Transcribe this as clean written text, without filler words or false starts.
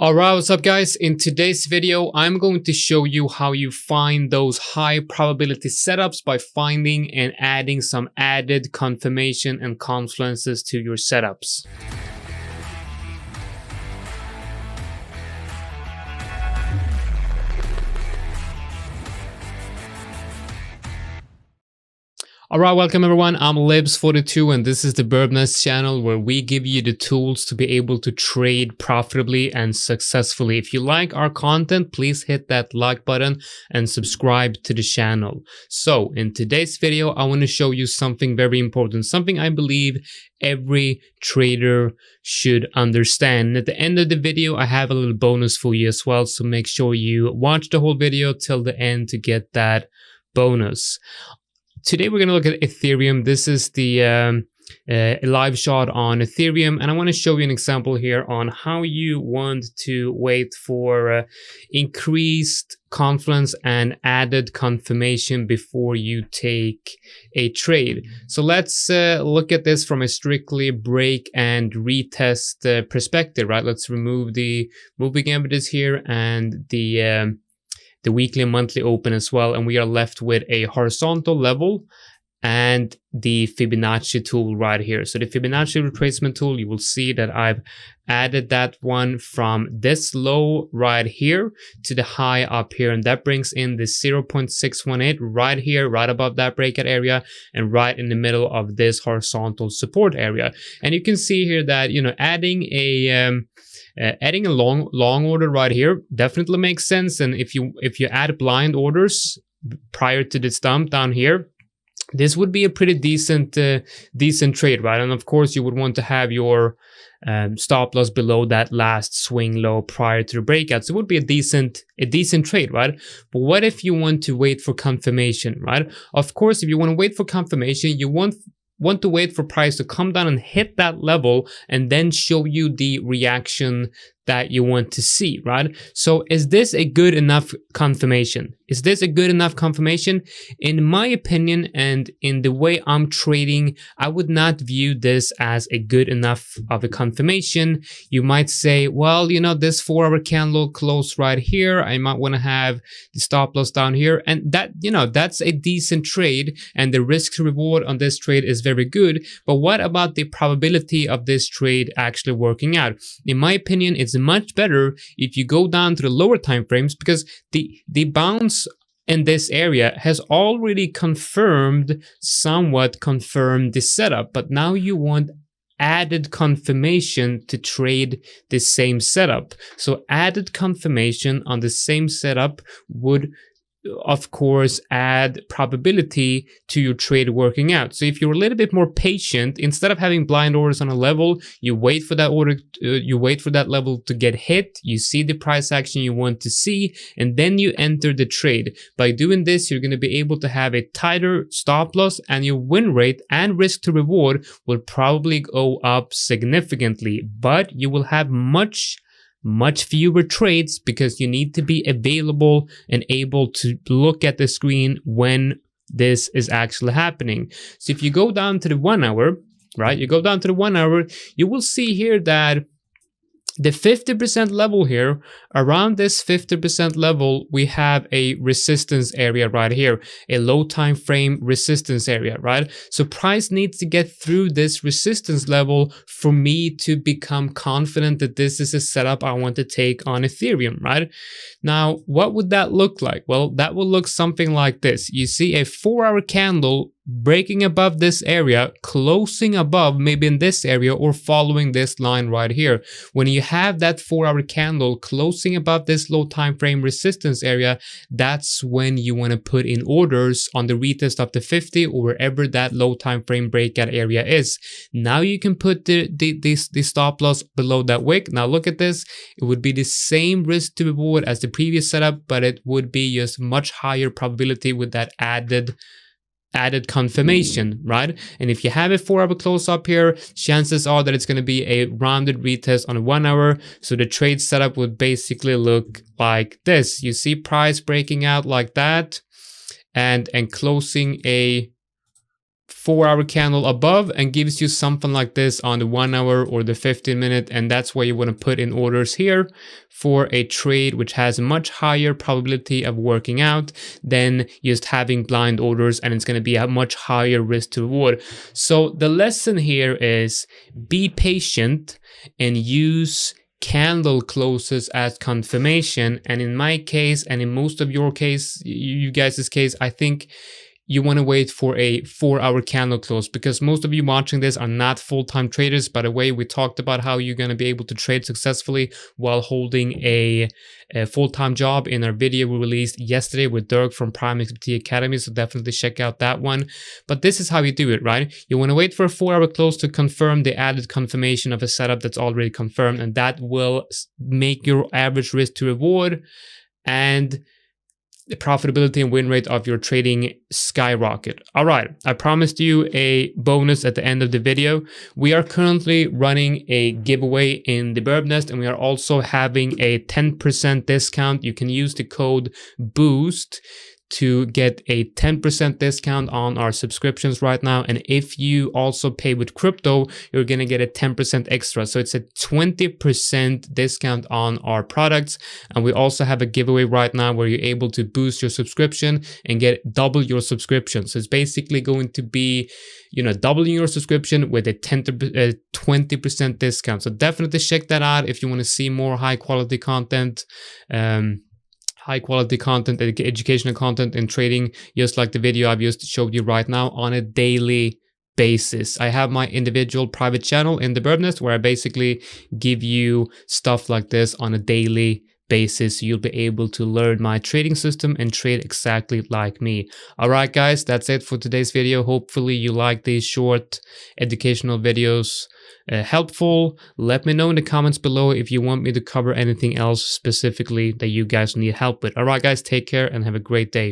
Alright, what's up guys? In today's video, I'm going to show you how you find those high probability setups by finding and adding some added confirmation and confluences to your setups. Alright, welcome everyone. I'm Libs42 and this is the Birdnest channel where we give you the tools to be able to trade profitably and successfully. If you like our content, please hit that like button and subscribe to the channel. So in today's video, I want to show you something very important, something I believe every trader should understand. And at the end of the video, I have a little bonus for you as well. So make sure you watch the whole video till the end to get that bonus. Today we're going to look at Ethereum. This is the live shot on Ethereum, and I want to show you an example here on how you want to wait for increased confluence and added confirmation before you take a trade. So let's look at this from a strictly break and retest perspective, right? Let's remove the moving averages here and the weekly and monthly open as well, and we are left with a horizontal level and the Fibonacci tool right here. So the Fibonacci retracement tool, you will see that I've added that one from this low right here to the high up here, and that brings in the 0.618 right here, right above that breakout area and right in the middle of this horizontal support area. And you can see here that, you know, adding a long order right here definitely makes sense. And if you add blind orders prior to this dump down here, this would be a pretty decent trade, right? And of course you would want to have your stop loss below that last swing low prior to the breakout. So it would be a decent trade, right? But what if you want to wait for confirmation, right? Of course, if you want to wait for confirmation, you want to wait for price to come down and hit that level and then show you the reaction that you want to see, right? So is this a good enough confirmation? Is this a good enough confirmation? In my opinion, and in the way I'm trading, I would not view this as a good enough of a confirmation. You might say, well, you know, this 4-hour candle close right here, I might want to have the stop loss down here, and that, you know, that's a decent trade and the risk to reward on this trade is very good. But what about the probability of this trade actually working out? In my opinion, it's much better if you go down to the lower time frames, because the bounce in this area has already somewhat confirmed the setup, but now you want added confirmation to trade the same setup. So added confirmation on the same setup would of course add probability to your trade working out. So if you're a little bit more patient, instead of having blind orders on a level, you wait for that order, you wait for that level to get hit, you see the price action you want to see, and then you enter the trade. By doing this, you're going to be able to have a tighter stop loss, and your win rate and risk to reward will probably go up significantly, but you will have much fewer trades because you need to be available and able to look at the screen when this is actually happening. So if you go down to the 1 hour, right, you go down to the 1 hour, you will see here that the 50% level here, around this 50% level, we have a resistance area right here, a low time frame resistance area, right? So price needs to get through this resistance level for me to become confident that this is a setup I want to take on Ethereum, right? Now, what would that look like? Well, that will look something like this. You see a 4-hour candle breaking above this area, closing above maybe in this area or following this line right here. When you have that 4-hour candle closing above this low time frame resistance area, that's when you want to put in orders on the retest of the 50 or wherever that low time frame breakout area is. Now you can put the stop loss below that wick. Now look at this. It would be the same risk to reward as the previous setup, but it would be just much higher probability with that added confirmation, right? And if you have a 4-hour close up here, chances are that it's going to be a rounded retest on a 1 hour. So the trade setup would basically look like this. You see price breaking out like that and closing a 4-hour candle above and gives you something like this on the 1 hour or the 15-minute, and that's where you want to put in orders here for a trade which has a much higher probability of working out than just having blind orders, and it's going to be a much higher risk to reward. So the lesson here is be patient and use candle closes as confirmation. And in my case, and in most of your case, you guys' case, I think you want to wait for a 4-hour candle close, because most of you watching this are not full-time traders. By the way, we talked about how you're going to be able to trade successfully while holding a full-time job in our video we released yesterday with Dirk from Prime XBT Academy, so definitely check out that one. But this is how you do it, right? You want to wait for a 4-hour close to confirm the added confirmation of a setup that's already confirmed, and that will make your average risk to reward and the profitability and win rate of your trading skyrocket. All right, I promised you a bonus at the end of the video. We are currently running a giveaway in the Burb Nest, and we are also having a 10% discount. You can use the code BOOST to get a 10% discount on our subscriptions right now. And if you also pay with crypto, you're going to get a 10% extra. So it's a 20% discount on our products. And we also have a giveaway right now where you're able to boost your subscription and get double your subscription. So it's basically going to be, you know, doubling your subscription with a 20% discount. So definitely check that out if you want to see more high quality content. Educational content in trading, just like the video I've just showed you right now, on a daily basis. I have my individual private channel in the Burb Nest where I basically give you stuff like this on a daily basis. You'll be able to learn my trading system and trade exactly like me. All right, guys, that's it for today's video. Hopefully you like these short educational videos. Helpful. Let me know in the comments below if you want me to cover anything else specifically that you guys need help with. All right, guys, take care and have a great day.